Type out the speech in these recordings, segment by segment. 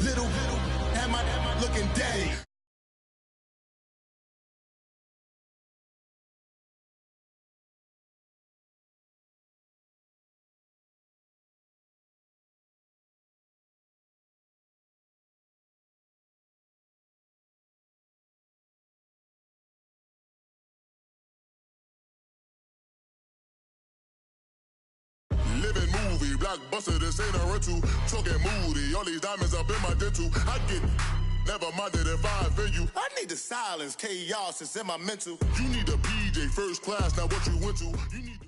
Little, am I looking daddy? Living movie, blockbuster, this ain't a rental. Talking moody, all these diamonds up in my dental. I get never minded if I offend you. I need the silence, chaos is in my mental. You need a PJ first class, not what you went to. You need.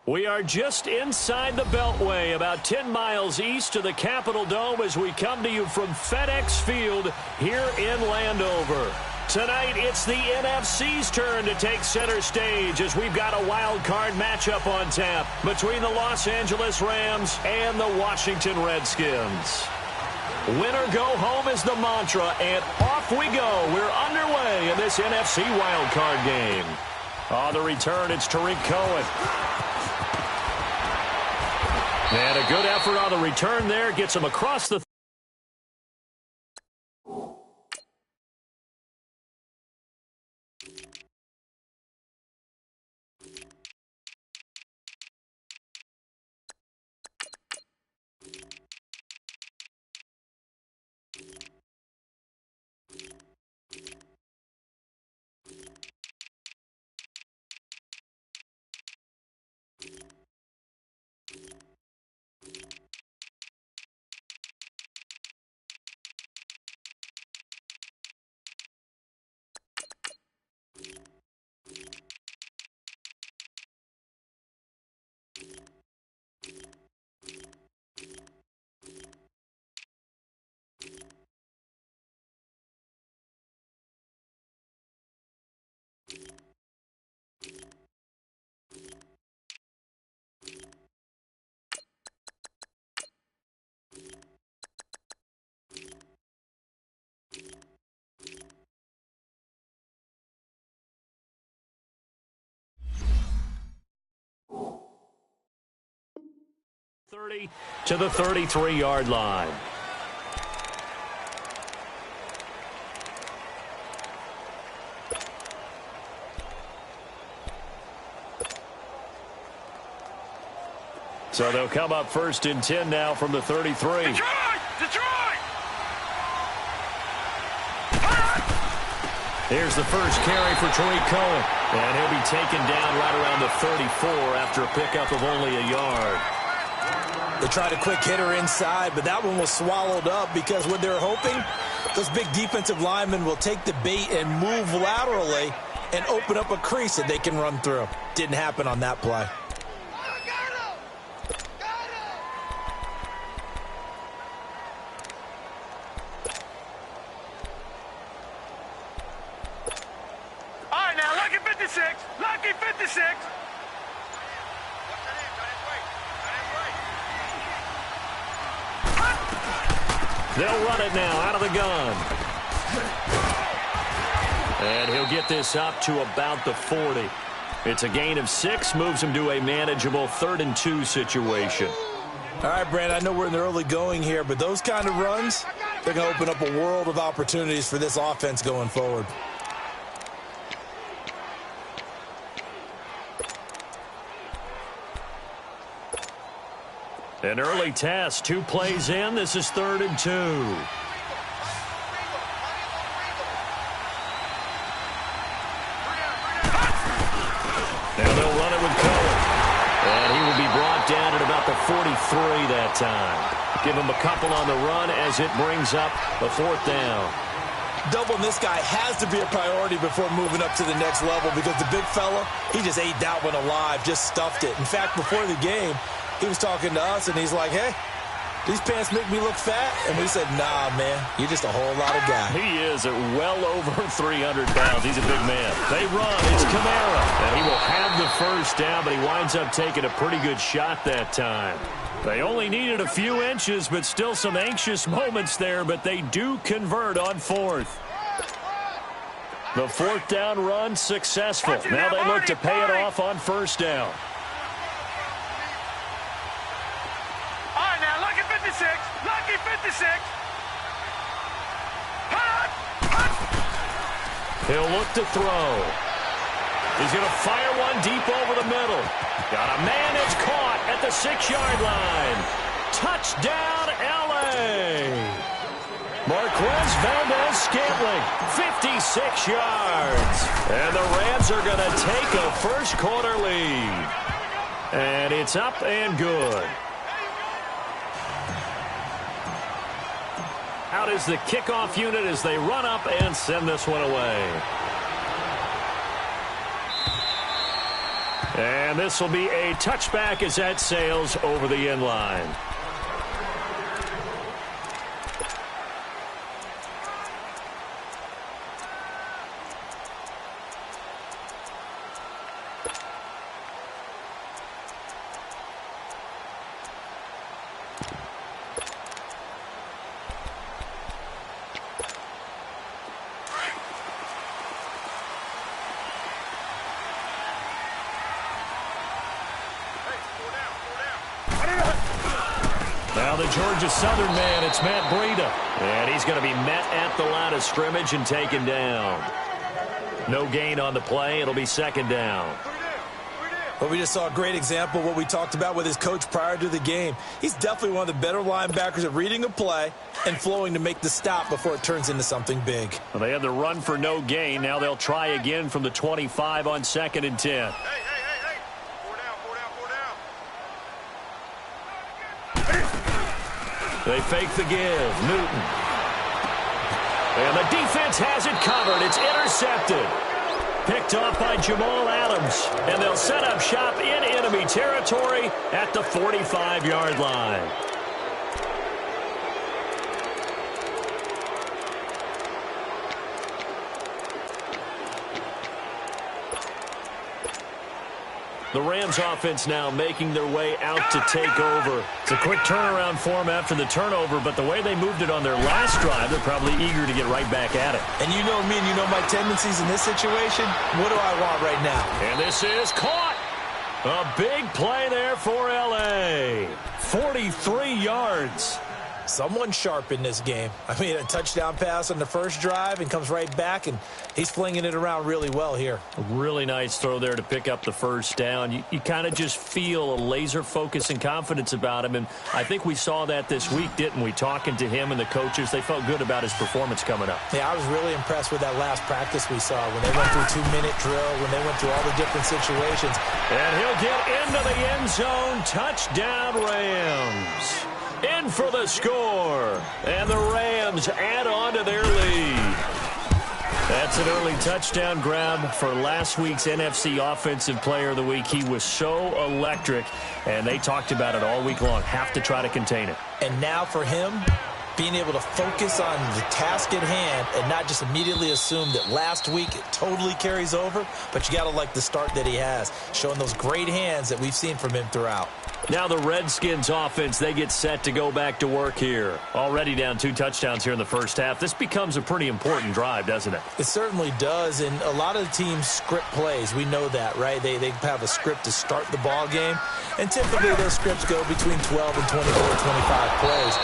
We are just inside the Beltway, about 10 miles east of the Capitol Dome as we come to you from FedEx Field here in Landover. Tonight, it's the NFC's turn to take center stage as we've got a wild card matchup on tap between the Los Angeles Rams and the Washington Redskins. Win or go home is the mantra, and off we go. We're underway in this NFC wild card game. On the return, it's Tariq Cohen. And a good effort on the return there gets him across the 30 to the 33-yard line. So they'll come up first and 10 now from the 33. Detroit! Here's the first carry for Tariq Cohen. And he'll be taken down right around the 34 after a pickup of only a yard. They tried a quick hitter inside, but that one was swallowed up because what they're hoping, those big defensive linemen will take the bait and move laterally and open up a crease that they can run through. Didn't happen on that play. All right, now, lucky 56. Lucky 56. They'll run it now out of the gun. And he'll get this up to about the 40. It's a gain of 6, moves him to a manageable 3rd and 2 situation. All right, Brand, I know we're in the early going here, but those kind of runs, they're going to open up a world of opportunities for this offense going forward. An early test, 2 plays in. This is 3rd and 2. Now they'll run it with Cohen. And he will be brought down at about the 43 that time. Give him a couple on the run as it brings up a 4th down. Doubling this guy has to be a priority before moving up to the next level because the big fella, he just ate that one alive, just stuffed it. In fact, before the game, he was talking to us, and he's like, hey, these pants make me look fat. And we said, nah, man, you're just a whole lot of guy. He is at well over 300 pounds. He's a big man. They run. It's Kamara. And he will have the first down, but he winds up taking a pretty good shot that time. They only needed a few inches, but still some anxious moments there, but they do convert on 4th. The 4th down run successful. Now they look to pay it off on 1st down. All right, now, lucky 56. Lucky 56. He'll look to throw. He's going to fire one deep over the middle. Got a man that's caught at the 6-yard line. Touchdown, L.A. Marquez Valdez-Scantling, 56 yards. And the Rams are going to take a first-quarter lead. And it's up and good. Out is the kickoff unit as they run up and send this one away. And this will be a touchback as that sails over the end line. Now the Georgia Southern man, it's Matt Breida. And he's going to be met at the line of scrimmage and taken down. No gain on the play. It'll be second down. Well, we just saw a great example of what we talked about with his coach prior to the game. He's definitely one of the better linebackers at reading a play and flowing to make the stop before it turns into something big. Well, they had the run for no gain. Now they'll try again from the 25 on 2nd and 10. Hey. 4 down. They fake the give. Newton. And the defense has it covered. It's intercepted. Picked off by Jamal Adams. And they'll set up shop in enemy territory at the 45-yard line. The Rams offense now making their way out to take over. It's a quick turnaround for them after the turnover, but the way they moved it on their last drive, they're probably eager to get right back at it. And you know me and you know my tendencies in this situation. What do I want right now? And this is caught. A big play there for L.A. 43 yards. Someone sharp in this game. I mean, a touchdown pass on the first drive and comes right back, and he's flinging it around really well here. A really nice throw there to pick up the first down. You kind of just feel a laser focus and confidence about him, and I think we saw that this week, didn't we? Talking to him and the coaches, they felt good about his performance coming up. Yeah, I was really impressed with that last practice we saw when they went through 2-minute drill, when they went through all the different situations. And he'll get into the end zone. Touchdown, Rams. In for the score, and the Rams add on to their lead. That's an early touchdown grab for last week's NFC Offensive Player of the Week. He was so electric, and they talked about it all week long. Have to try to contain it. And now for him, being able to focus on the task at hand and not just immediately assume that last week it totally carries over, but you got to like the start that he has, showing those great hands that we've seen from him throughout. Now the Redskins offense, they get set to go back to work here. Already down 2 touchdowns here in the first half. This becomes a pretty important drive, doesn't it? It certainly does, and a lot of the teams script plays. We know that, right? They have a script to start the ball game, and typically those scripts go between 12 and 24, 25 plays.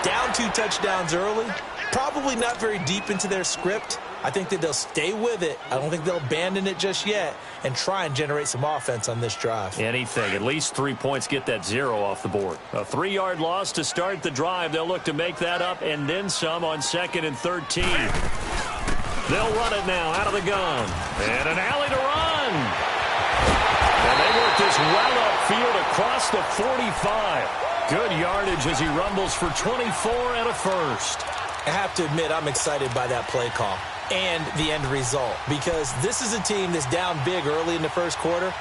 Down 2 touchdowns early, probably not very deep into their script. I think that they'll stay with it. I don't think they'll abandon it just yet and try and generate some offense on this drive. Anything. At least 3 points, get that 0 off the board. A 3-yard loss to start the drive. They'll look to make that up and then some on 2nd and 13. They'll run it now out of the gun. And an alley to run. And they work this well upfield across the 45. Good yardage as he rumbles for 24 and a first. I have to admit, I'm excited by that play call and the end result, because this is a team that's down big early in the first quarter,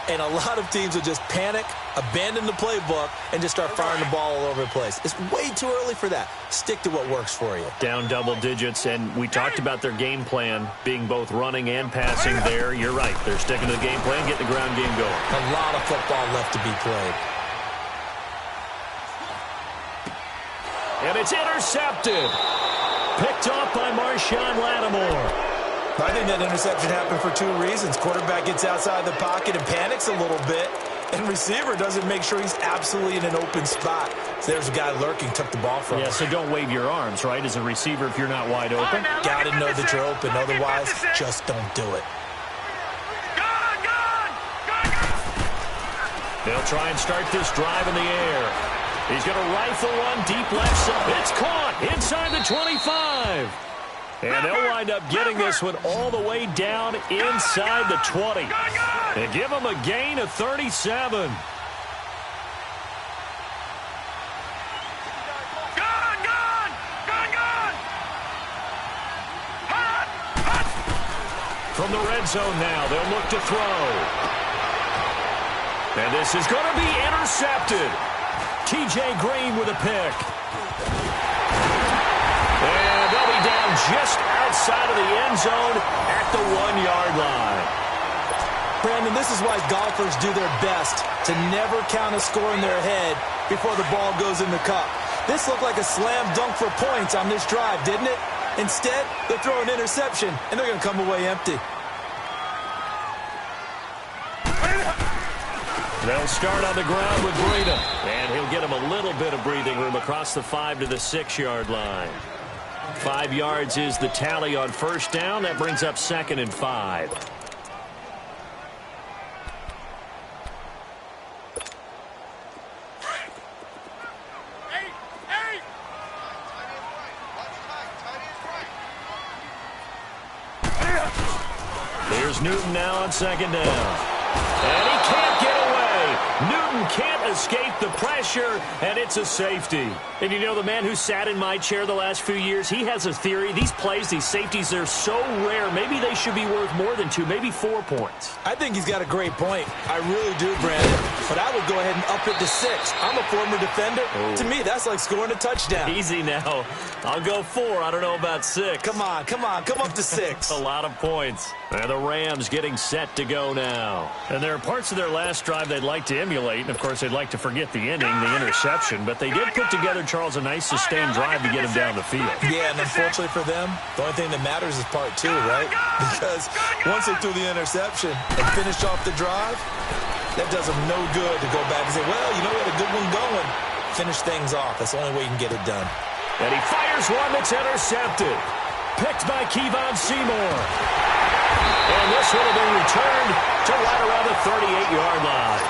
and a lot of teams will just panic, abandon the playbook, and just start firing the ball all over the place. It's way too early for that. Stick to what works for you. Down double digits, and we talked about their game plan being both running and passing there. You're right. They're sticking to the game plan, getting the ground game going. A lot of football left to be played. And it's intercepted. Picked off by Marshawn Lattimore. I think that interception happened for 2 reasons. Quarterback gets outside the pocket and panics a little bit, And receiver doesn't make sure he's absolutely in an open spot. So there's a guy lurking, took the ball from him. Yeah, so don't wave your arms, right, as a receiver if you're not wide open. Got to know that you're open. Otherwise, just don't do it. They'll try and start this drive in the air. He's going to rifle one deep left side. It's caught inside the 25. And they'll wind up getting this one all the way down inside the 20. They give him a gain of 37. From the red zone now, they'll look to throw. And this is going to be intercepted. T.J. Green with a pick. And they'll be down just outside of the end zone at the 1-yard line. Brandon, this is why golfers do their best to never count a score in their head before the ball goes in the cup. This looked like a slam dunk for points on this drive, didn't it? Instead, they throw an interception, and they're going to come away empty. They'll start on the ground with Breida, and he'll get him a little bit of breathing room across the 5 to the 6-yard line. 5 yards is the tally on first down. That brings up 2nd and 5. Here's Newton now on 2nd down. And he can't get away. Newton can't escape the pressure, and it's a safety. And you know, the man who sat in my chair the last few years, he has a theory. These plays, these safeties, they're so rare. Maybe they should be worth more than 2, maybe 4 points. I think he's got a great point. I really do, Brandon. But I would go ahead and up it to 6. I'm a former defender. To me, that's like scoring a touchdown. Easy now. I'll go 4. I don't know about 6. Come on. Come up to 6. A lot of points. And the Rams getting set to go now. And there are parts of their last drive they'd like to emulate. And, of course, they'd like to forget the ending, the interception. But they did put together, Charles, a nice sustained drive to get him down the field. Yeah, and unfortunately for them, the only thing that matters is part 2, right? Because once they threw the interception and finished off the drive, that does them no good to go back and say, well, you know, we had a good one going. Finish things off. That's the only way you can get it done. And he fires one that's intercepted. Picked by Kevon Seymour. And this one will be returned to right around the 38-yard line.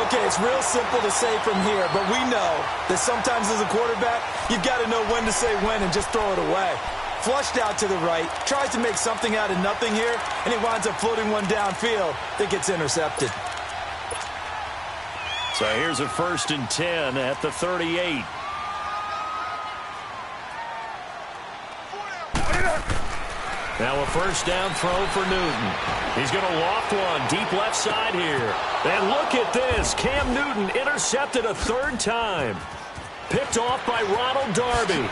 Okay, it's real simple to say from here, but we know that sometimes as a quarterback, you've got to know when to say when and just throw it away. Flushed out to the right, tries to make something out of nothing here, and he winds up floating one downfield that gets intercepted. So here's a 1st and 10 at the 38. Now a 1st down throw for Newton. He's going to loft one deep left side here. And look at this. Cam Newton intercepted a 3rd time. Picked off by Ronald Darby.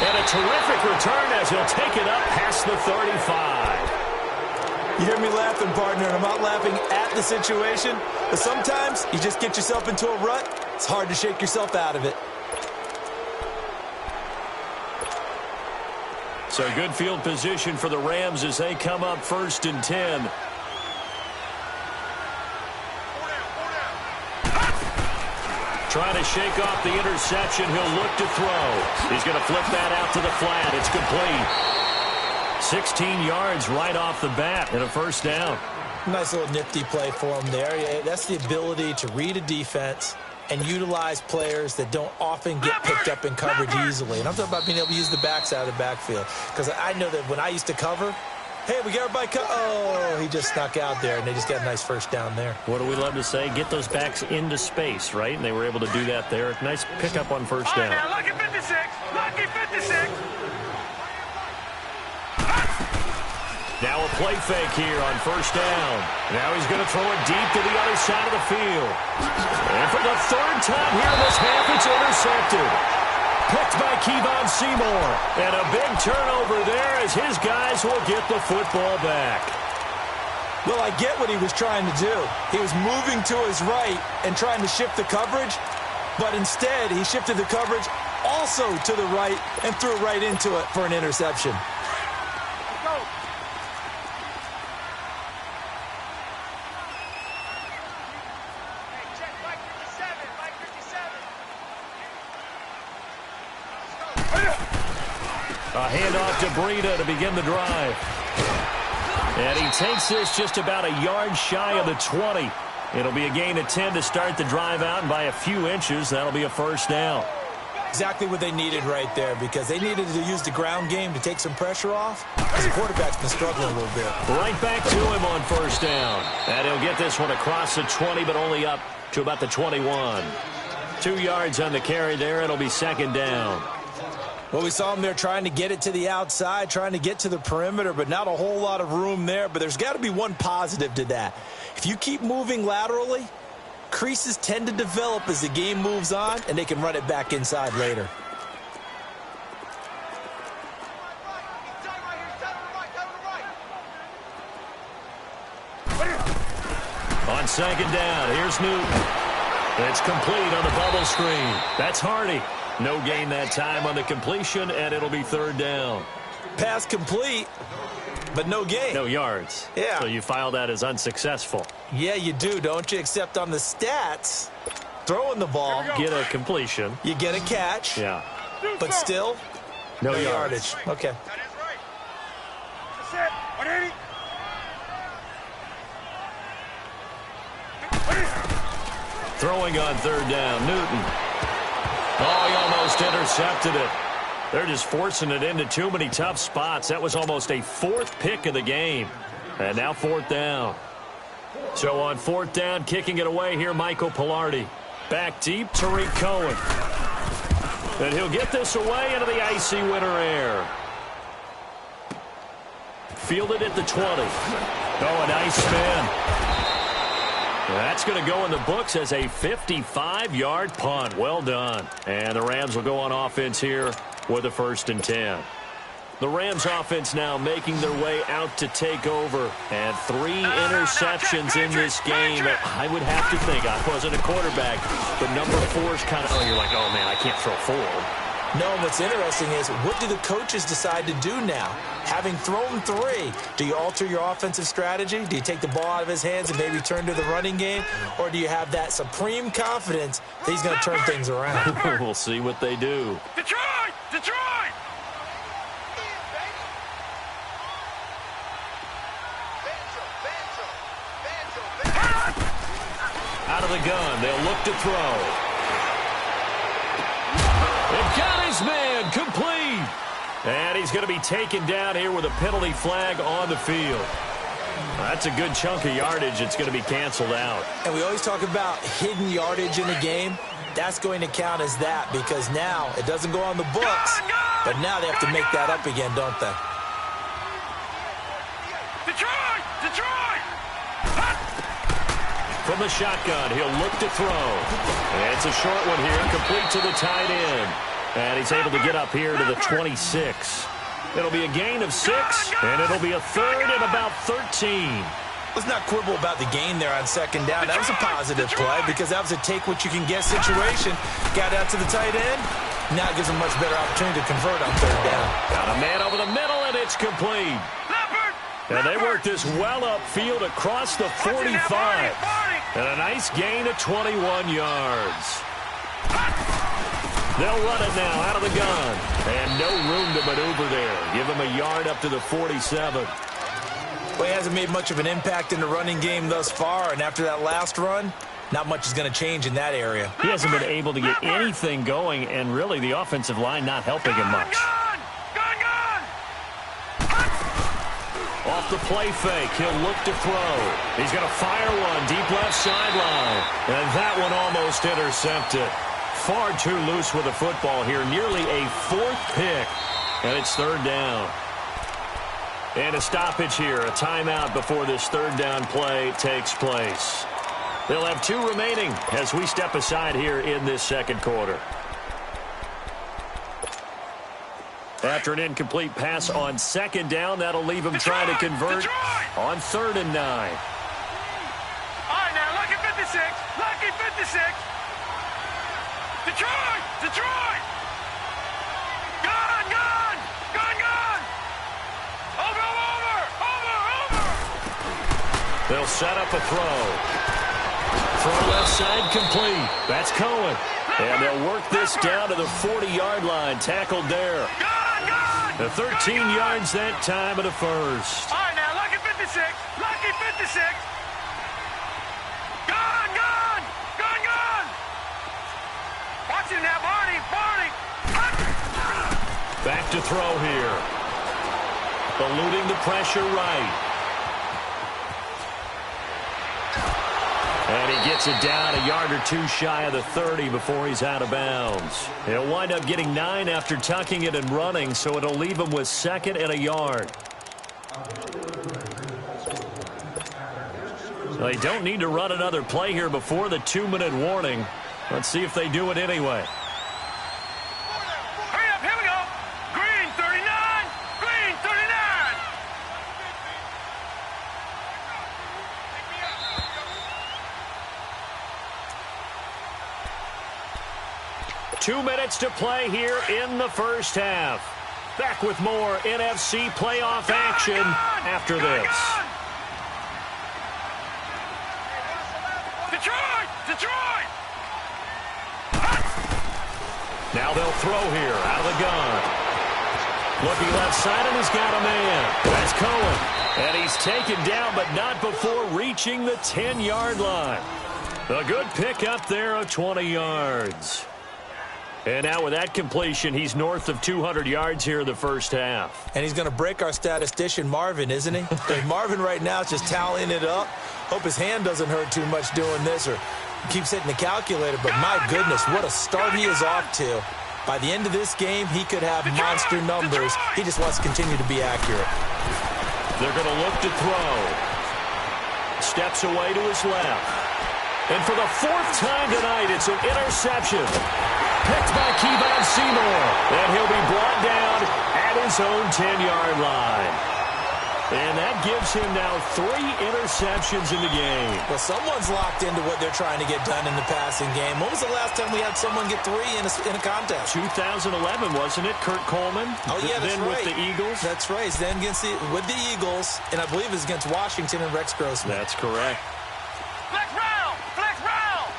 And a terrific return as he'll take it up past the 35. You hear me laughing, partner, and I'm not laughing at the situation. But sometimes you just get yourself into a rut. It's hard to shake yourself out of it. So good field position for the Rams as they come up 1st and 10. Trying to shake off the interception. He'll look to throw. He's going to flip that out to the flat. It's complete. 16 yards right off the bat and a 1st down. Nice little nifty play for him there. That's the ability to read a defense and utilize players that don't often get picked up in coverage easily. And I'm talking about being able to use the backs out of the backfield. Because I know that when I used to cover, hey, we got everybody oh, he just snuck out there, and they just got a nice 1st down there. What do we love to say? Get those backs into space, right? And they were able to do that there. Nice pickup on 1st down. Now, lucky 56. Lucky 56. Now a play fake here on 1st down. Now he's going to throw it deep to the other side of the field. And for the 3rd time here in this half, it's intercepted. Picked by Kevon Seymour. And a big turnover there as his guys will get the football back. Well, I get what he was trying to do. He was moving to his right and trying to shift the coverage. But instead, he shifted the coverage also to the right and threw right into it for an interception. A handoff to Breida to begin the drive. And he takes this just about a yard shy of the 20. It'll be a gain of 10 to start the drive out, and by a few inches, that'll be a first down. Exactly what they needed right there, because they needed to use the ground game to take some pressure off. The quarterback's been struggling a little bit. Right back to him on first down. And he'll get this one across the 20, but only up to about the 21. 2 yards on the carry there. It'll be second down. Well, we saw him there trying to get it to the outside, trying to get to the perimeter, but not a whole lot of room there. But there's got to be one positive to that. If you keep moving laterally, creases tend to develop as the game moves on, and they can run it back inside later. On second down, here's Newton. It's complete on the bubble screen. That's Hardy. No gain that time on the completion, and it'll be third down. Pass complete, but no gain. No yards. Yeah. So you file that as unsuccessful. Yeah, you do, don't you? Except on the stats, throwing the ball, Get a completion. you get a catch, Yeah. but still, No no yardage. yardage. Okay. That is right. That's it. 180. Throwing on third down, Newton. Oh, he almost intercepted it. They're just forcing it into too many tough spots. That was almost a fourth pick of the game. And now fourth down. So on fourth down, kicking it away here, Michael Pilardi. Back deep, Tariq Cohen. And he'll get this away into the icy winter air. Fielded at the 20. Oh, a nice spin. That's going to go in the books as a 55-yard punt. Well done. And the Rams will go on offense here with a 1st and 10. The Rams offense now making their way out to take over. And 3 interceptions in this game. I would have to think, I wasn't a quarterback, but number 4 is kind of, oh, you're like, oh, man, I can't throw 4. No, what's interesting is, what do the coaches decide to do now? Having thrown 3, do you alter your offensive strategy? Do you take the ball out of his hands and maybe turn to the running game? Or do you have that supreme confidence that he's going to turn things around? We'll see what they do. Detroit! Detroit! Out of the gun, they'll look to throw. It got his man complete. And he's going to be taken down here with a penalty flag on the field. That's a good chunk of yardage. It's going to be canceled out. And we always talk about hidden yardage in the game. That's going to count as that, because now it doesn't go on the books, but now they have to make that up again, don't they? Detroit! Detroit! From the shotgun, he'll look to throw. And it's a short one here, complete to the tight end. And he's able to get up here to the 26. It'll be a gain of 6, and it'll be a 3rd and about 13. Let's not quibble about the gain there on second down. That was a positive play, because that was a take-what-you-can-get situation. Got out to the tight end. Now it gives him a much better opportunity to convert on third down. Got a man over the middle, and it's complete. And they work this well upfield across the 45. And a nice gain of 21 yards. They'll run it now out of the gun. And no room to maneuver there. Give him a yard up to the 47. Well, he hasn't made much of an impact in the running game thus far, and after that last run, not much is going to change in that area. He hasn't been able to get anything going, and really the offensive line not helping him much. Off the play fake, he'll look to throw. He's going to fire one deep left sideline. And that one almost intercepted. Far too loose with the football here. Nearly a 4th pick. And it's third down. And a stoppage here. A timeout before this third down play takes place. They'll have 2 remaining as we step aside here in this second quarter. After an incomplete pass on second down, that'll leave him trying to convert on 3rd and 9. All right, now, lucky 56. Lucky 56. Detroit! Detroit! Gun! Gun! Gun! Gun! Over! Over! Over! Over! They'll set up a throw. Throw left side complete. That's Cohen. And they'll work this down to the 40-yard line. Tackled there. Gun! The 13 yards that time of the first. All right, now, lucky 56. Lucky 56. Gone. Watch him now, Barney. Back to throw here. Eluding the pressure right. And he gets it down a yard or two shy of the 30 before he's out of bounds. He'll wind up getting 9 after tucking it and running, so it'll leave him with 2nd and a yard. They don't need to run another play here before the 2-minute warning. Let's see if they do it anyway. Hurry up, here we go. Green 39. Green 39. 2 minutes to play here in the first half. Back with more NFC playoff action after this. Detroit! Now they'll throw here out of the gun. Looking left side, and he's got a man. That's Cohen. And he's taken down, but not before reaching the 10-yard line. A good pick up there of 20 yards. And now with that completion, he's north of 200 yards here in the first half. And he's going to break our statistician, Marvin, isn't he? Marvin right now is just tallying it up. Hope his hand doesn't hurt too much doing this or keeps hitting the calculator. But my goodness, what a start he is off to. By the end of this game, he could have monster numbers. He just wants to continue to be accurate. They're going to look to throw. Steps away to his left. And for the 4th time tonight, it's an interception. Picked by Kevon Seymour. And he'll be brought down at his own 10-yard line. And that gives him now 3 interceptions in the game. Well, someone's locked into what they're trying to get done in the passing game. When was the last time we had someone get 3 in a contest? 2011, wasn't it? Kurt Coleman? Oh, yeah, that's then right. With the Eagles? That's right. Then with the Eagles, and I believe it was against Washington and Rex Grossman. That's correct. Flex round! Flex round!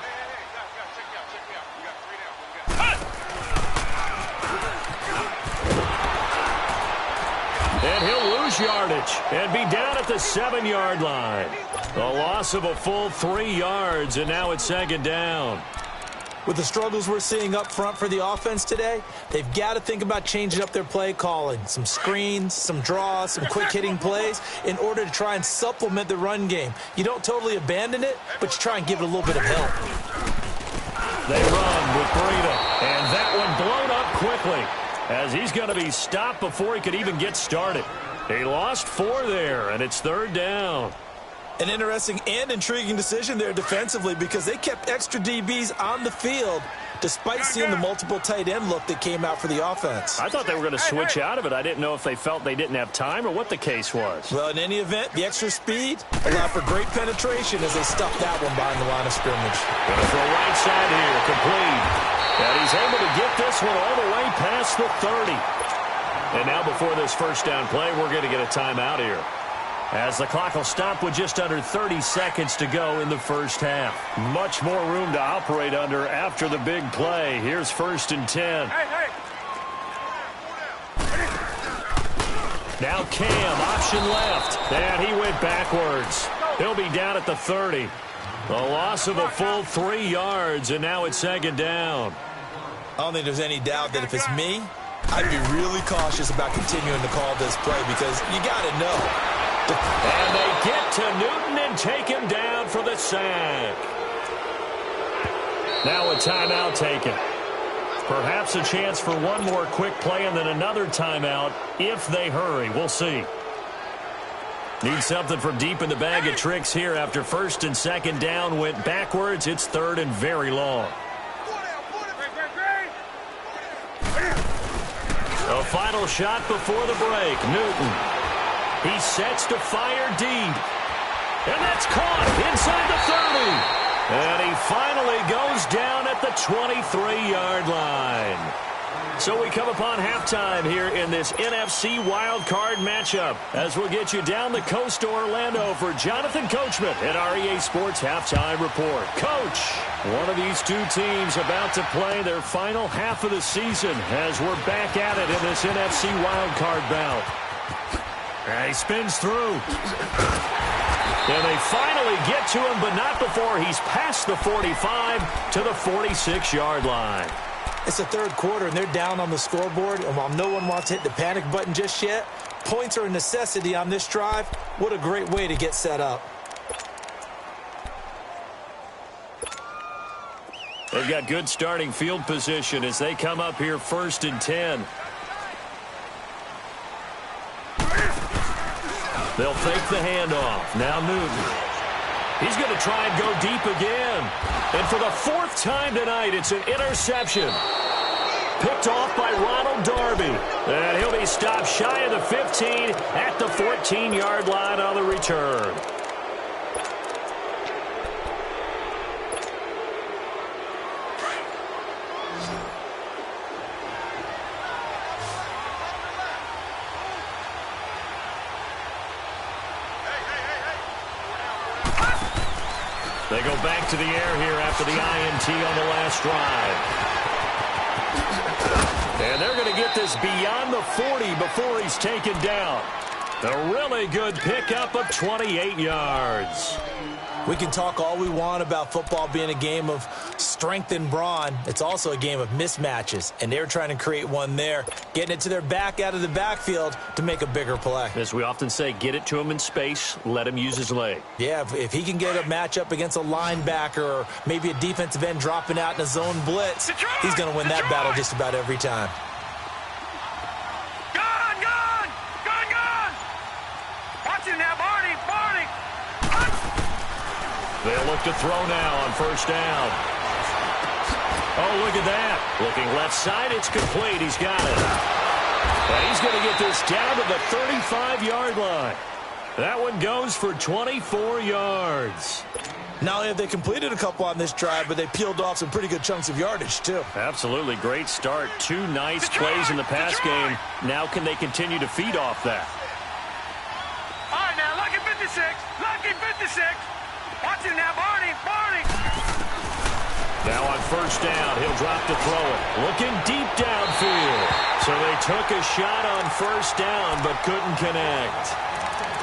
Hey, guys, check me out. We got 3 down. And he'll lose yardage and be down at the 7-yard line. A loss of a full 3 yards, and now it's 2nd down. With the struggles we're seeing up front for the offense today, they've got to think about changing up their play calling. Some screens, some draws, some quick-hitting plays in order to try and supplement the run game. You don't totally abandon it, but you try and give it a little bit of help. They run with Breida, and that one blown up quickly as he's going to be stopped before he could even get started. He lost 4 there, and it's 3rd down. An interesting and intriguing decision there defensively because they kept extra DBs on the field despite seeing the multiple tight end look that came out for the offense. I thought they were going to switch out of it. I didn't know if they felt they didn't have time or what the case was. Well, in any event, the extra speed allowed for great penetration as they stuffed that one behind the line of scrimmage. Going to throw right side here, complete. And he's able to get this one all the way past the 30. And now before this first down play, we're going to get a timeout here, as the clock will stop with just under 30 seconds to go in the first half. Much more room to operate under after the big play. Here's 1st and 10. Now Cam, option left. And he went backwards. He'll be down at the 30. A loss of a full 3 yards, and now it's 2nd down. I don't think there's any doubt that if it's me, I'd be really cautious about continuing to call this play because you got to know. And they get to Newton and take him down for the sack. Now a timeout taken. Perhaps a chance for one more quick play and then another timeout if they hurry. We'll see. Need something from deep in the bag of tricks here after 1st and 2nd down went backwards. It's 3rd and very long. A final shot before the break. Newton. He sets to fire deep. And that's caught inside the 30. And he finally goes down at the 23-yard line. So we come upon halftime here in this NFC wildcard matchup as we'll get you down the coast to Orlando for Jonathan Coachman at our EA Sports Halftime Report. Coach, one of these two teams about to play their final half of the season as we're back at it in this NFC wildcard bout. He spins through. And they finally get to him, but not before he's past the 45 to the 46-yard line. It's the third quarter, and they're down on the scoreboard. And while no one wants to hit the panic button just yet, points are a necessity on this drive. What a great way to get set up. They've got good starting field position as they come up here 1st and 10. They'll fake the handoff. Now Newton. He's going to try and go deep again. And for the 4th time tonight, it's an interception. Picked off by Ronald Darby. And he'll be stopped shy of the 15 at the 14-yard line on the return. They go back to the air here after the INT on the last drive. And they're going to get this beyond the 40 before he's taken down. A really good pickup of 28 yards. We can talk all we want about football being a game of strength and brawn. It's also a game of mismatches, and they're trying to create one there, getting it to their back out of the backfield to make a bigger play. As we often say, get it to him in space, let him use his leg. Yeah, if he can get a matchup against a linebacker or maybe a defensive end dropping out in a zone blitz, he's going to win that battle just about every time. They'll look to throw now on 1st down. Oh, look at that. Looking left side, it's complete. He's got it. And he's going to get this down to the 35-yard line. That one goes for 24 yards. Not only have they completed a couple on this drive, but they peeled off some pretty good chunks of yardage, too. Absolutely. Great start. 2 nice plays in the pass game. Now can they continue to feed off that? All right, now, lucky 56. Lucky 56. Watch it now, Barney. Now on 1st down, he'll drop to throw it. Looking deep downfield. So they took a shot on 1st down, but couldn't connect.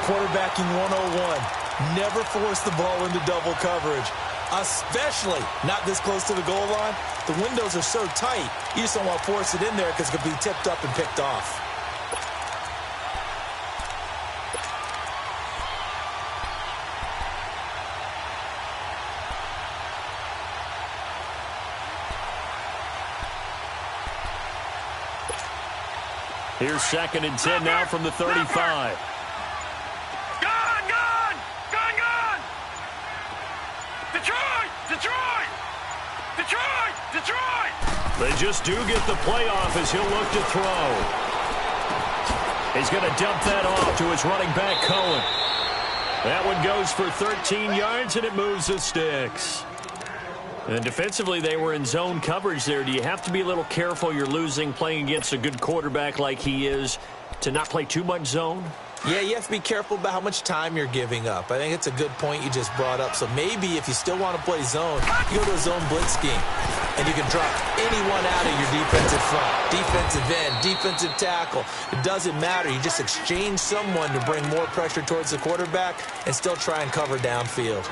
Quarterbacking 101. Never force the ball into double coverage, especially not this close to the goal line. The windows are so tight, you just don't want to force it in there because it could be tipped up and picked off. Here's 2nd and 10 now from the 35. Gone! Detroit! They just do get the playoff as he'll look to throw. He's going to dump that off to his running back, Cohen. That one goes for 13 yards, and it moves the sticks. And defensively, they were in zone coverage there. Do you have to be a little careful you're losing playing against a good quarterback like he is to not play too much zone? Yeah, you have to be careful about how much time you're giving up. I think it's a good point you just brought up. So maybe if you still want to play zone, you go to a zone blitz scheme, and you can drop anyone out of your defensive front, defensive end, defensive tackle. It doesn't matter. You just exchange someone to bring more pressure towards the quarterback and still try and cover downfield.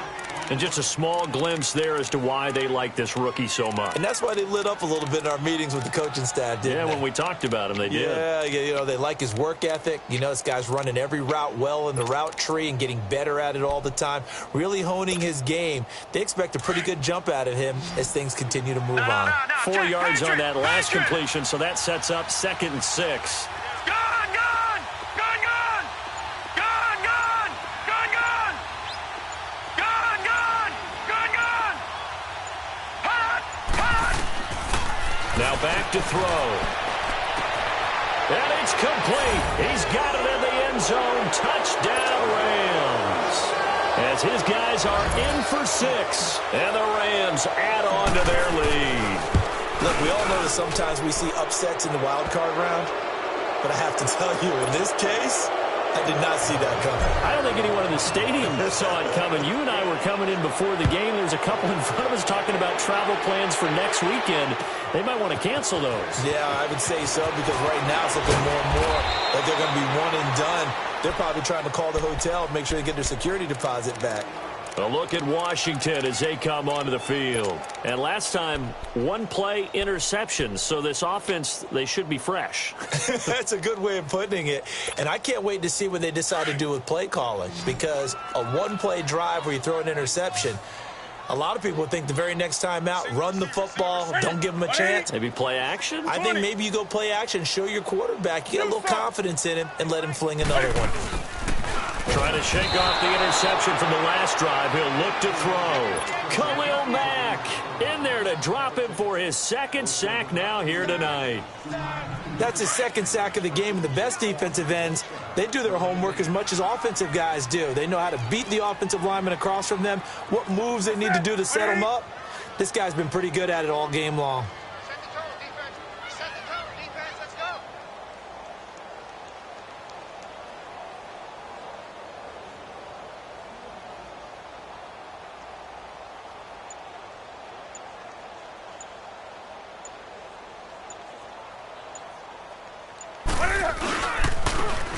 And just a small glimpse there as to why they like this rookie so much. And that's why they lit up a little bit in our meetings with the coaching staff, didn't they? Yeah, when we talked about him, they did. Yeah, you know, they like his work ethic. You know, this guy's running every route well in the route tree and getting better at it all the time, really honing his game. They expect a pretty good jump out of him as things continue to move on. 4 yards on that last completion, so that sets up 2nd and 6. Now back to throw. And it's complete. He's got it in the end zone. Touchdown, Rams. As his guys are in for 6. And the Rams add on to their lead. Look, we all know that sometimes we see upsets in the wild card round, but I have to tell you, in this case, I did not see that coming. I don't think anyone in the stadium saw it coming. You and I were coming in before the game. There's a couple in front of us talking about travel plans for next weekend. They might want to cancel those. Yeah, I would say so, because right now it's looking more and more like they're going to be one and done. They're probably trying to call the hotel and make sure they get their security deposit back. A look at Washington as they come onto the field. And last time, one play interception. So this offense, they should be fresh. That's a good way of putting it. And I can't wait to see what they decide to do with play calling, because a one-play drive where you throw an interception, a lot of people think the very next time out, run the football, don't give them a chance. Maybe play action? I think maybe you go play action, show your quarterback, you get a little confidence in him, and let him fling another one. Trying to shake off the interception from the last drive. He'll look to throw. Khalil Mack in there to drop him for his second sack now here tonight. That's his second sack of the game. The best defensive ends, they do their homework as much as offensive guys do. They know how to beat the offensive lineman across from them, what moves they need to do to set them up. This guy's been pretty good at it all game long.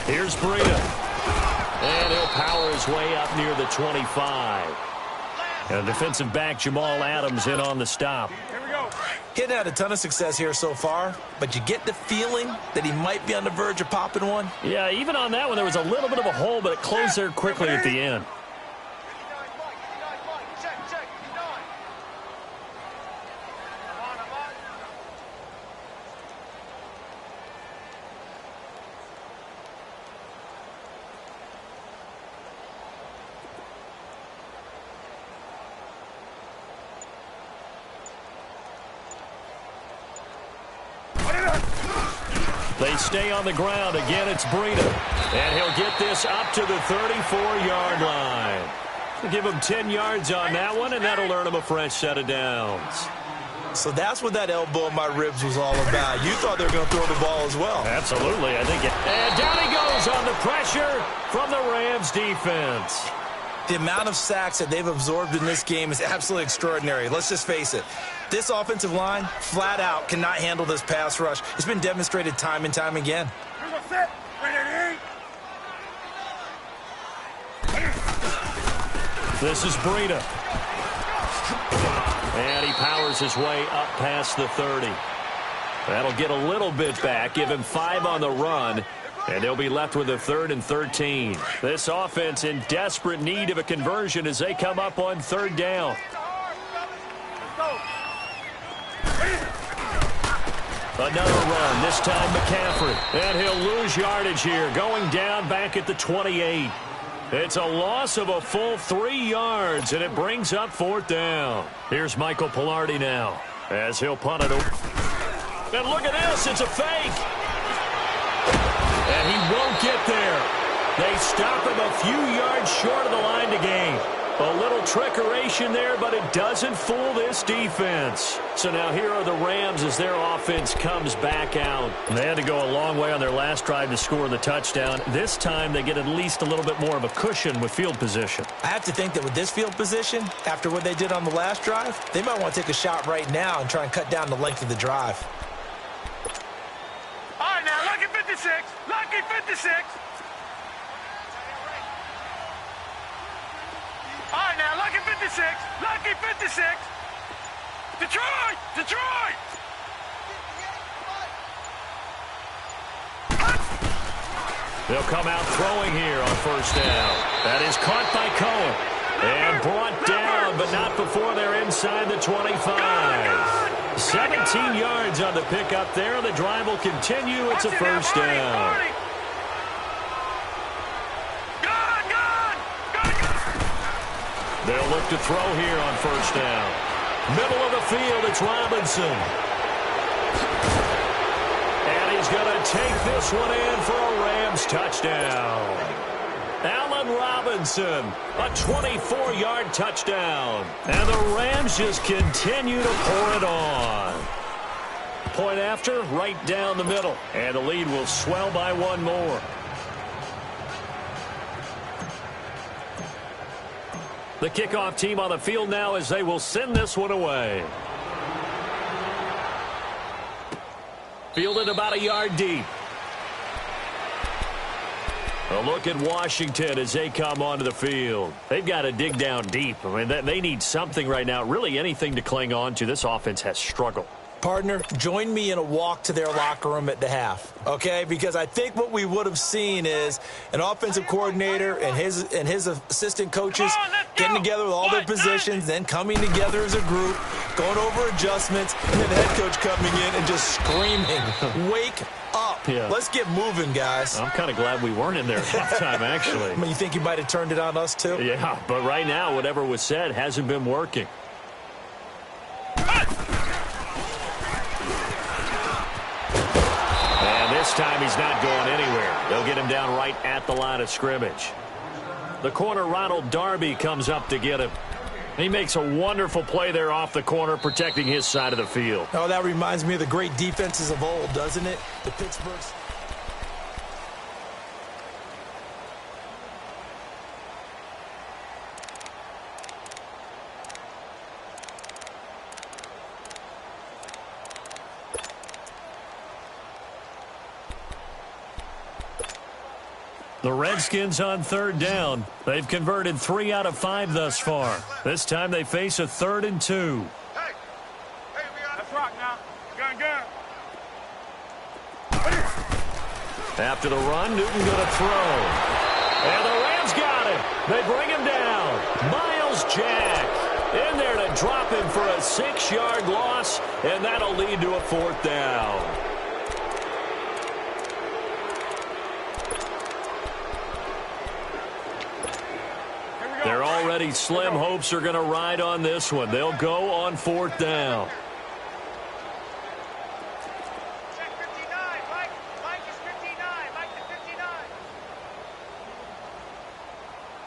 Here's Breida. And he'll power his way up near the 25. And defensive back Jamal Adams in on the stop. Here we go. He hadn't had a ton of success here so far, but you get the feeling that he might be on the verge of popping one. Yeah, even on that one, there was a little bit of a hole, but it closed there quickly at the end. They stay on the ground. Again, it's Breida. And he'll get this up to the 34-yard line. We'll give him 10 yards on that one, and that'll earn him a fresh set of downs. So that's what that elbow in my ribs was all about. You thought they were going to throw the ball as well. Absolutely, I think. And down he goes on the pressure from the Rams defense. The amount of sacks that they've absorbed in this game is absolutely extraordinary. Let's just face it. This offensive line, flat out, cannot handle this pass rush. It's been demonstrated time and time again. This is Breida. And he powers his way up past the 30. That'll get a little bit back, give him 5 on the run, and they'll be left with a 3rd and 13. This offense in desperate need of a conversion as they come up on 3rd down. Another run, this time McCaffrey. And he'll lose yardage here, going down back at the 28. It's a loss of a full 3 yards, and it brings up 4th down. Here's Michael Pilardi now, as he'll punt it. And look at this, it's a fake. And he won't get there. They stop him a few yards short of the line to gain. A little trickeration there, but it doesn't fool this defense. So now here are the Rams as their offense comes back out. They had to go a long way on their last drive to score the touchdown. This time they get at least a little bit more of a cushion with field position. I have to think that with this field position, after what they did on the last drive, they might want to take a shot right now and try and cut down the length of the drive. All right, now, lucky 56. Lucky 56. All right, now, lucky 56. Lucky 56. Detroit! Detroit! They'll come out throwing here on 1st down. That is caught by Cohen. And brought down, but not before they're inside the 25. 17 yards on the pickup there. The drive will continue. It's a 1st down. They'll look to throw here on 1st down. Middle of the field, it's Robinson. And he's going to take this one in for a Rams touchdown. Allen Robinson, a 24-yard touchdown. And the Rams just continue to pour it on. point after, right down the middle. And the lead will swell by one more. The kickoff team on the field now as they will send this one away. Fielded about a yard deep. A look at Washington as they come onto the field. They've got to dig down deep. I mean, they need something right now, really anything to cling on to. This offense has struggled. Partner, join me in a walk to their locker room at the half, okay? Because I think what we would have seen is an offensive coordinator and his assistant coaches getting together with all their positions, then coming together as a group, going over adjustments, and then the head coach coming in and just screaming, wake up. Yeah. Let's get moving, guys. I'm kind of glad we weren't in there at halftime, actually. I mean, you think you might have turned it on us, too? Yeah, but right now, whatever was said hasn't been working. This time he's not going anywhere. They'll get him down right at the line of scrimmage. The corner, Ronald Darby, comes up to get him. He makes a wonderful play there off the corner, protecting his side of the field. Oh, that reminds me of the great defenses of old, doesn't it? The Pittsburghs. The Redskins on third down. They've converted 3 out of 5 thus far. This time they face a 3rd and 2. Hey, let's rock now. Gun. After the run, Newton going to throw. And the Rams got it. They bring him down. Miles Jack in there to drop him for a 6-yard loss, and that'll lead to a 4th down. They're already slim hopes are going to ride on this one. They'll go on 4th down. Check 59. Mike is 59. Mike is 59.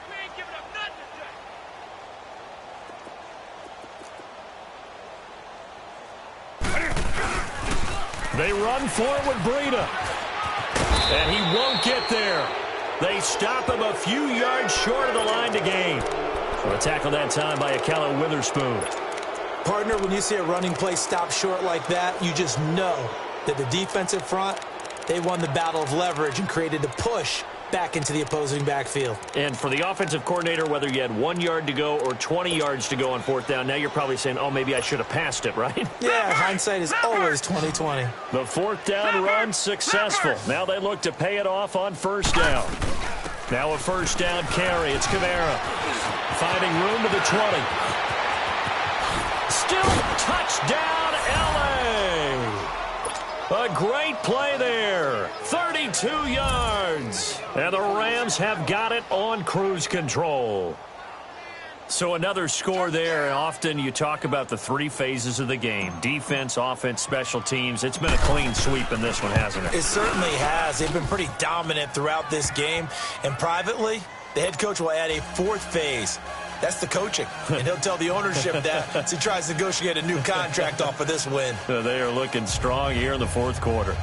We ain't giving up nothing today. They run for it with Breida. And he won't get there. They stop him a few yards short of the line to gain. So a tackle that time by Akella Witherspoon. Partner, when you see a running play stop short like that, you just know that the defensive front, they won the battle of leverage and created the push back into the opposing backfield. And for the offensive coordinator, whether you had 1 yard to go or 20 yards to go on 4th down, now you're probably saying, oh, maybe I should have passed it, right? Yeah, hindsight is always 20/20. The 4th down run successful. Now they look to pay it off on 1st down. Now a 1st down carry. It's Kamara finding room to the 20. Still touchdown, L.A. A great play there. 32 yards. And the Rams have got it on cruise control. So another score there. Often you talk about the 3 phases of the game. Defense, offense, special teams. It's been a clean sweep in this one, hasn't it? It certainly has. They've been pretty dominant throughout this game. And privately, the head coach will add a 4th phase. That's the coaching. And he'll tell the ownership that as he tries to negotiate a new contract off of this win. They are looking strong here in the 4th quarter.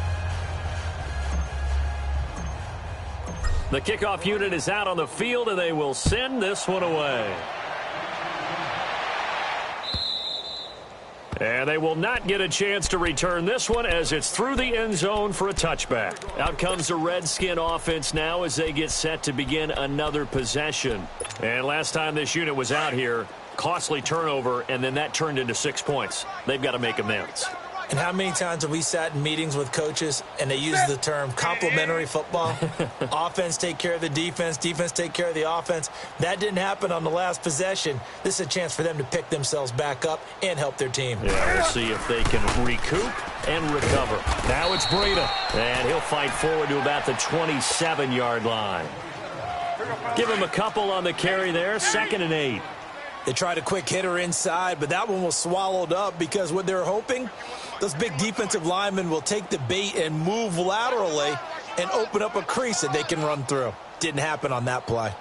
The kickoff unit is out on the field, and they will send this one away. And they will not get a chance to return this one as it's through the end zone for a touchback. Out comes the Redskin offense now as they get set to begin another possession. And last time this unit was out here, costly turnover, and then that turned into 6 points. They've got to make amends. And how many times have we sat in meetings with coaches and they use the term complementary football? Offense take care of the defense, defense take care of the offense. That didn't happen on the last possession. This is a chance for them to pick themselves back up and help their team. Yeah, we'll see if they can recoup and recover. Now it's Breida, and he'll fight forward to about the 27-yard line. Give him a couple on the carry there, 2nd and 8. They tried a quick hitter inside, but that one was swallowed up because what they're hoping, those big defensive linemen will take the bait and move laterally and open up a crease that they can run through. Didn't happen on that play.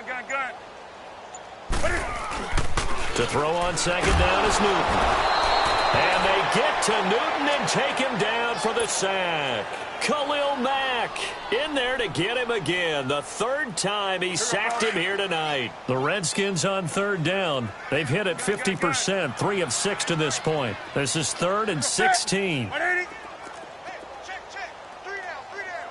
Gun. To throw on second down is Newton. And they get to Newton and take him down for the sack. Khalil Mack in there to get him again. The third time he sacked him here tonight. The Redskins on third down. They've hit it 50%, 3 of 6 to this point. This is 3rd and 16. Check. 3 down.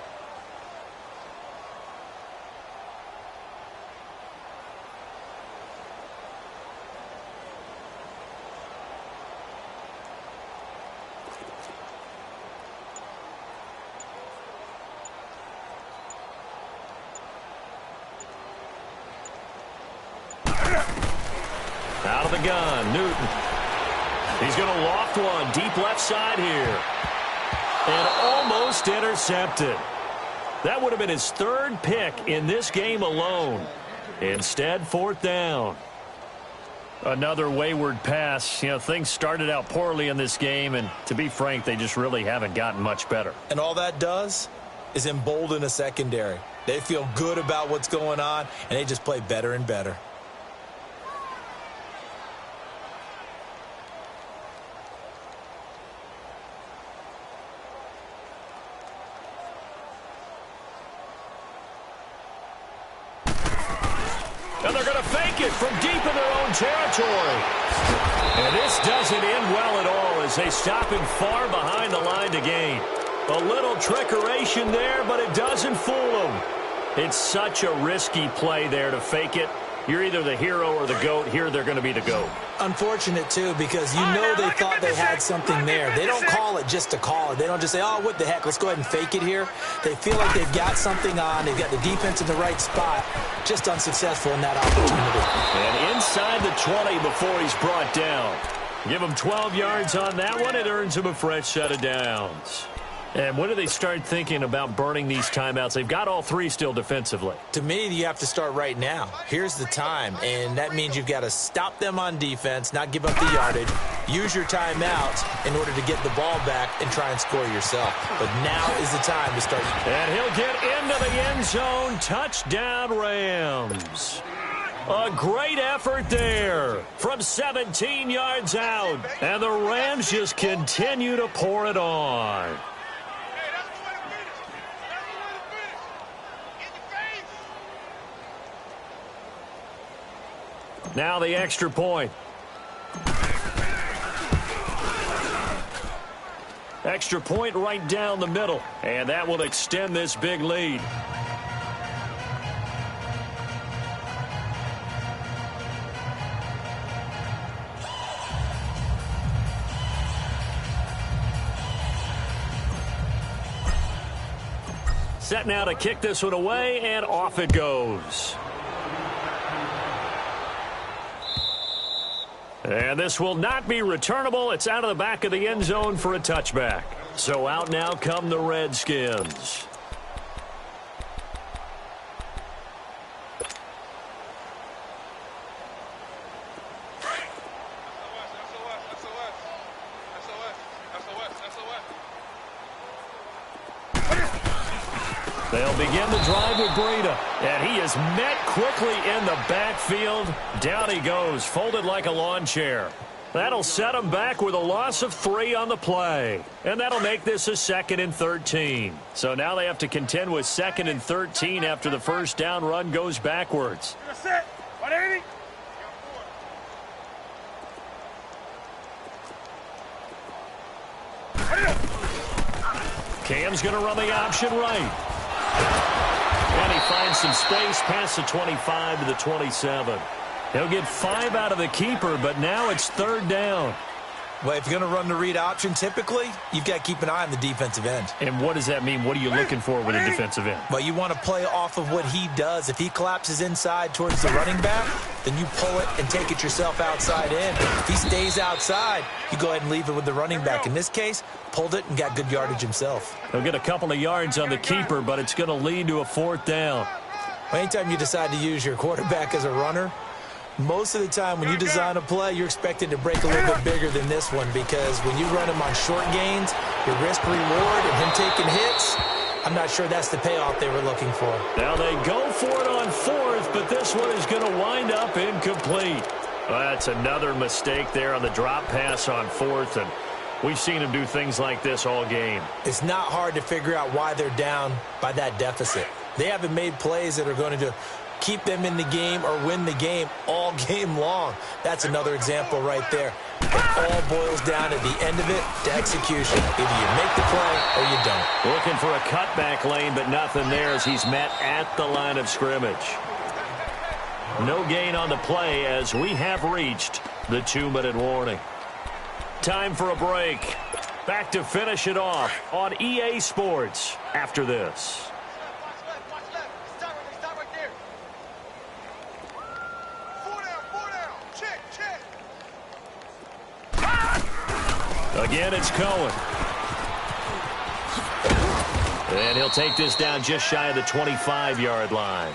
Out of the gun, Newton. He's going to loft one deep left side here. And almost intercepted. That would have been his 3rd pick in this game alone. Instead, 4th down. Another wayward pass. You know, things started out poorly in this game, and to be frank, they just really haven't gotten much better. And all that does is embolden a secondary. They feel good about what's going on, and they just play better and better. And they're going to fake it from deep in their own territory. And this doesn't end well at all as they stop him far behind the line to gain. A little trickeration there, but it doesn't fool him. It's such a risky play there to fake it. You're either the hero or the GOAT. Here they're going to be the GOAT. Unfortunate, too, because you know they thought they had something there. They don't call it just to call it. They don't just say, oh, what the heck, let's go ahead and fake it here. They feel like they've got something on. They've got the defense in the right spot. Just unsuccessful in that opportunity. And inside the 20 before he's brought down. Give him 12 yards on that one. It earns him a fresh set of downs. And when do they start thinking about burning these timeouts? They've got all 3 still defensively. To me, you have to start right now. Here's the time, and that means you've got to stop them on defense, not give up the yardage, use your timeouts in order to get the ball back and try and score yourself. But now is the time to start. And he'll get into the end zone. Touchdown, Rams. A great effort there from 17 yards out. And the Rams just continue to pour it on. Now the extra point. Extra point right down the middle. And that will extend this big lead. Set now to kick this one away, and off it goes. And this will not be returnable. It's out of the back of the end zone for a touchback. So out now come the Redskins. They'll begin the drive with Breida. And he is met quickly in the backfield. Down he goes, folded like a lawn chair. That'll set him back with a loss of 3 on the play. And that'll make this a 2nd and 13. So now they have to contend with 2nd and 13 after the first down run goes backwards. Set. 180. Cam's going to run the option right. And he finds some space past the 25 to the 27. He'll get 5 out of the keeper, but now it's 3rd down. Well, if you're going to run the read option, typically, you've got to keep an eye on the defensive end. And what does that mean? What are you looking for with a defensive end? Well, you want to play off of what he does. If he collapses inside towards the running back, then you pull it and take it yourself outside in. If he stays outside, you go ahead and leave it with the running back. In this case, pulled it and got good yardage himself. He'll get a couple of yards on the keeper, but it's going to lead to a 4th down. Well, anytime you decide to use your quarterback as a runner, most of the time when you design a play, you're expected to break a little bit bigger than this one, because when you run him on short gains, your risk reward and him taking hits, I'm not sure that's the payoff they were looking for. Now they go for it on fourth, but this one is going to wind up incomplete. Well, that's another mistake there on the drop pass on fourth, and we've seen him do things like this all game. It's not hard to figure out why they're down by that deficit. They haven't made plays that are going to keep them in the game or win the game all game long. That's another example right there. It all boils down at the end of it to execution. Either you make the play or you don't. Looking for a cutback lane, but nothing there as he's met at the line of scrimmage. No gain on the play as we have reached the 2-minute warning. Time for a break. Back to finish it off on EA Sports after this. Again, it's Cohen. And he'll take this down just shy of the 25-yard line.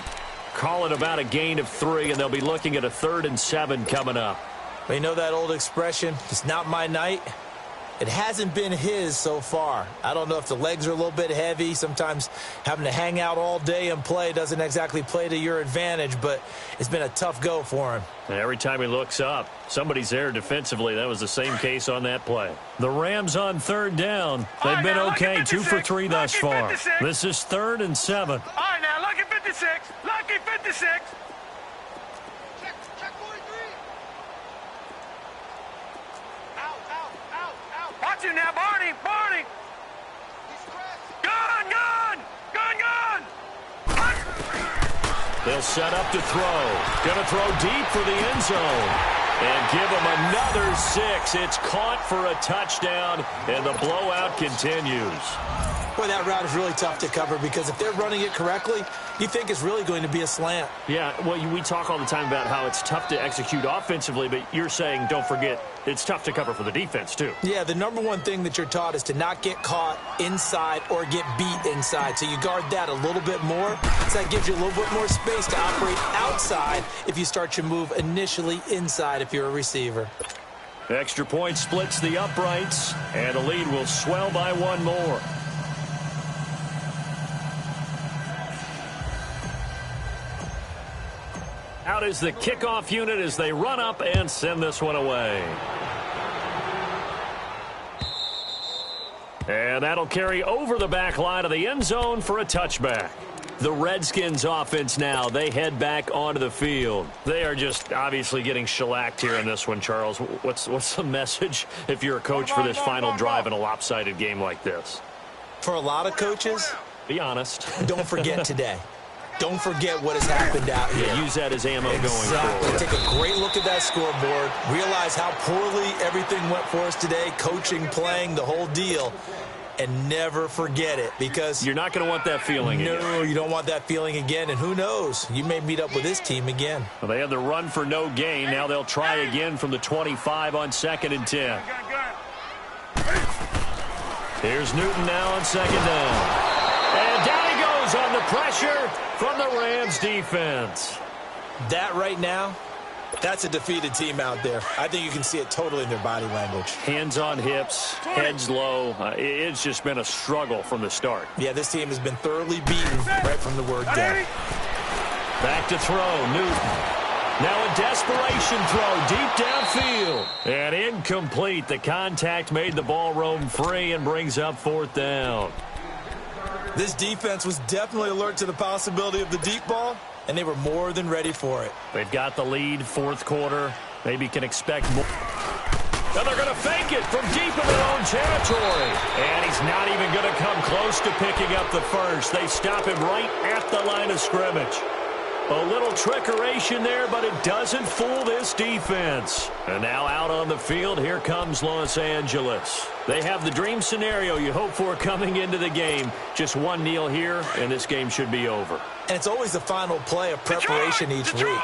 Call it about a gain of 3, and they'll be looking at a 3rd and 7 coming up. Well, you know that old expression, it's not my night? It hasn't been his so far. I don't know if the legs are a little bit heavy. Sometimes having to hang out all day and play doesn't exactly play to your advantage, but it's been a tough go for him. And every time he looks up, somebody's there defensively. That was the same case on that play. The Rams on 3rd down. They've been okay, 2 for 3 thus far. This is 3rd and 7. All right, now, lucky 56. Lucky 56. Check 43. Out. Watch him now, Barney. Gun. They'll set up to throw. Gonna throw deep for the end zone. And give him another 6. It's caught for a touchdown, and the blowout continues. Boy, that route is really tough to cover because if they're running it correctly, you think it's really going to be a slant. Yeah, well, we talk all the time about how it's tough to execute offensively, but you're saying, don't forget, it's tough to cover for the defense, too. Yeah, the number one thing that you're taught is to not get caught inside or get beat inside. So you guard that a little bit more. So that gives you a little bit more space to operate outside if you start your move initially inside if you're a receiver. Extra point splits the uprights, and the lead will swell by 1 more. Out is the kickoff unit as they run up and send this one away. And that'll carry over the back line of the end zone for a touchback. The Redskins offense now, they head back onto the field. They are just obviously getting shellacked here in this one, Charles. What's the message if you're a coach for this final drive in a lopsided game like this? For a lot of coaches, be honest. Don't forget today. Don't forget what has happened out here. Yeah, use that as ammo going Exactly. forward. Take a great look at that scoreboard. Realize how poorly everything went for us today. Coaching, playing, the whole deal. And never forget it because you're not going to want that feeling again. No, you don't want that feeling again. And who knows? You may meet up with this team again. Well, they had the run for no gain. Now they'll try again from the 25 on 2nd and 10. Here's Newton now on 2nd down. And down he goes on the pressure from the Rams defense. That right now, that's a defeated team out there. I think you can see it totally in their body language. Hands on hips, heads low. It's just been a struggle from the start. Yeah, this team has been thoroughly beaten right from the word go. Back to throw, Newton. Now a desperation throw deep downfield. And incomplete. The contact made the ball roam free and brings up 4th down. This defense was definitely alert to the possibility of the deep ball, and they were more than ready for it. They've got the lead, 4th quarter. Maybe can expect more. And they're going to fake it from deep in their own territory. And he's not even going to come close to picking up the first. They stop him right at the line of scrimmage. A little trickeration there, but it doesn't fool this defense. And now out on the field, here comes Los Angeles. They have the dream scenario you hope for coming into the game. Just one kneel here, and this game should be over. And it's always the final play of preparation each week.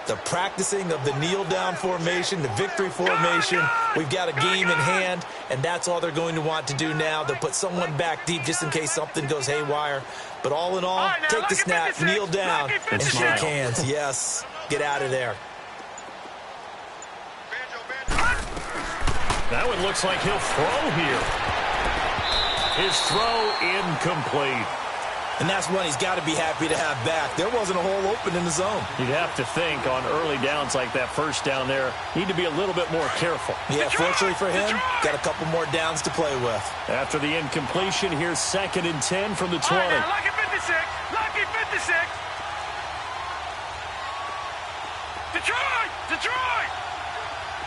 The practicing of the kneel-down formation, the victory formation. We've got a game in hand, and that's all they're going to want to do now. They'll put someone back deep just in case something goes haywire. But all in all, take the snap, kneel down, and shake hands. Yes, get out of there. That one looks like he'll throw here. His throw incomplete. And that's one he's got to be happy to have back. There wasn't a hole open in the zone. You'd have to think on early downs like that first down there, need to be a little bit more careful. Yeah, fortunately for him, got a couple more downs to play with. After the incompletion, here's 2nd and 10 from the 20. All right, now, lucky 56. Lucky 56. Detroit! Detroit!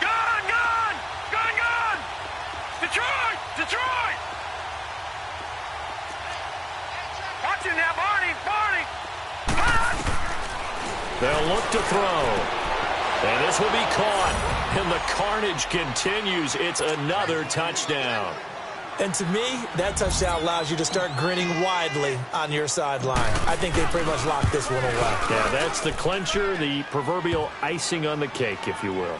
Gone! Gone! Gone! Gone! Detroit! Detroit! Watch it now, Barney! Barney! Pass! They'll look to throw. And this will be caught. And the carnage continues. It's another touchdown. And to me, that touchdown allows you to start grinning widely on your sideline. I think they pretty much locked this one away. Yeah, that's the clincher, the proverbial icing on the cake, if you will.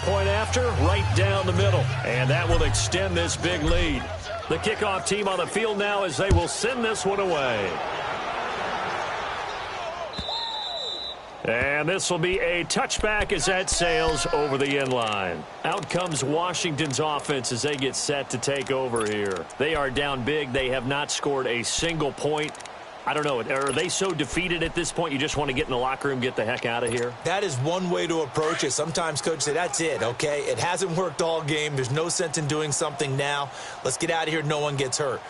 Point after, right down the middle. And that will extend this big lead. The kickoff team on the field now as they will send this one away. And this will be a touchback as that sails over the end line. Out comes Washington's offense as they get set to take over here. They are down big. They have not scored a single point. I don't know. Are they so defeated at this point you just want to get in the locker room, get the heck out of here? That is one way to approach it. Sometimes coaches say, that's it, okay? It hasn't worked all game. There's no sense in doing something now. Let's get out of here. No one gets hurt.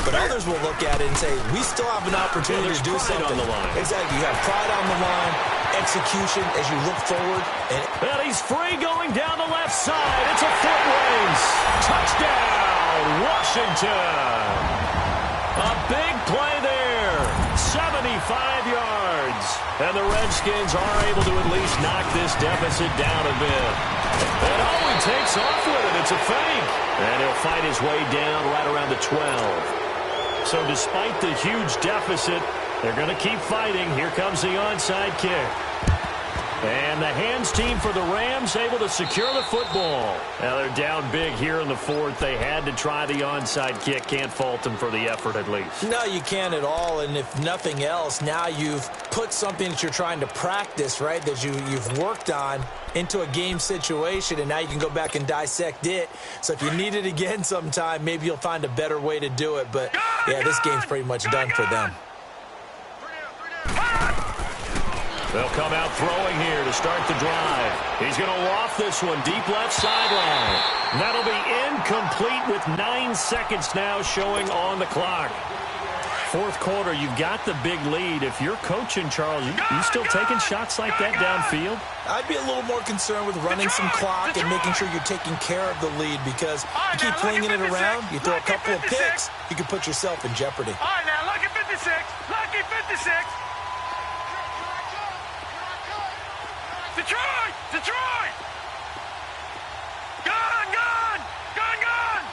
But others will look at it and say, we still have an opportunity to do something. On the line. Exactly. You have pride on the line, execution as you look forward. And he's free going down the left side. It's a foot race. Touchdown, Washington. A big play there. 75 yards. And the Redskins are able to at least knock this deficit down a bit. And he takes off with it. It's a fake. And he'll fight his way down right around the 12. So despite the huge deficit, they're going to keep fighting. Here comes the onside kick. And the hands team for the Rams able to secure the football. Now they're down big here in the 4th. They had to try the onside kick. Can't fault them for the effort at least. No, you can't at all. And if nothing else, now you've put something that you're trying to practice, right, that you've worked on into a game situation, and now you can go back and dissect it. So if you need it again sometime, maybe you'll find a better way to do it. But, yeah, this game's pretty much done for them. They'll come out throwing here to start the drive. He's going to loft this one deep left sideline. That'll be incomplete with 9 seconds now showing on the clock. 4th quarter, you've got the big lead. If you're coaching, Charles, you still taking shots like that downfield? I'd be a little more concerned with running some clock and making sure you're taking care of the lead, because you keep flinging it around, you throw a couple of picks, you can put yourself in jeopardy. All right, now, lucky 56. Lucky 56. Detroit! Detroit! Gone! Gone! Gone! Gone!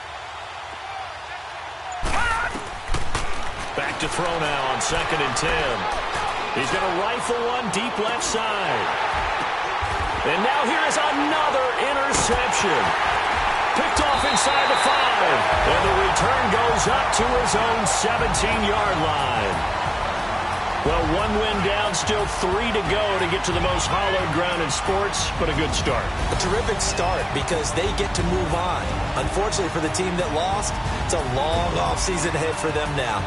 Back to throw now on 2nd and 10. He's going to rifle one deep left side. And now here is another interception. Picked off inside the 5. And the return goes up to his own 17-yard line. Well, 1 win down, still 3 to go to get to the most hallowed ground in sports, but a good start. A terrific start because they get to move on. Unfortunately for the team that lost, it's a long offseason ahead for them now.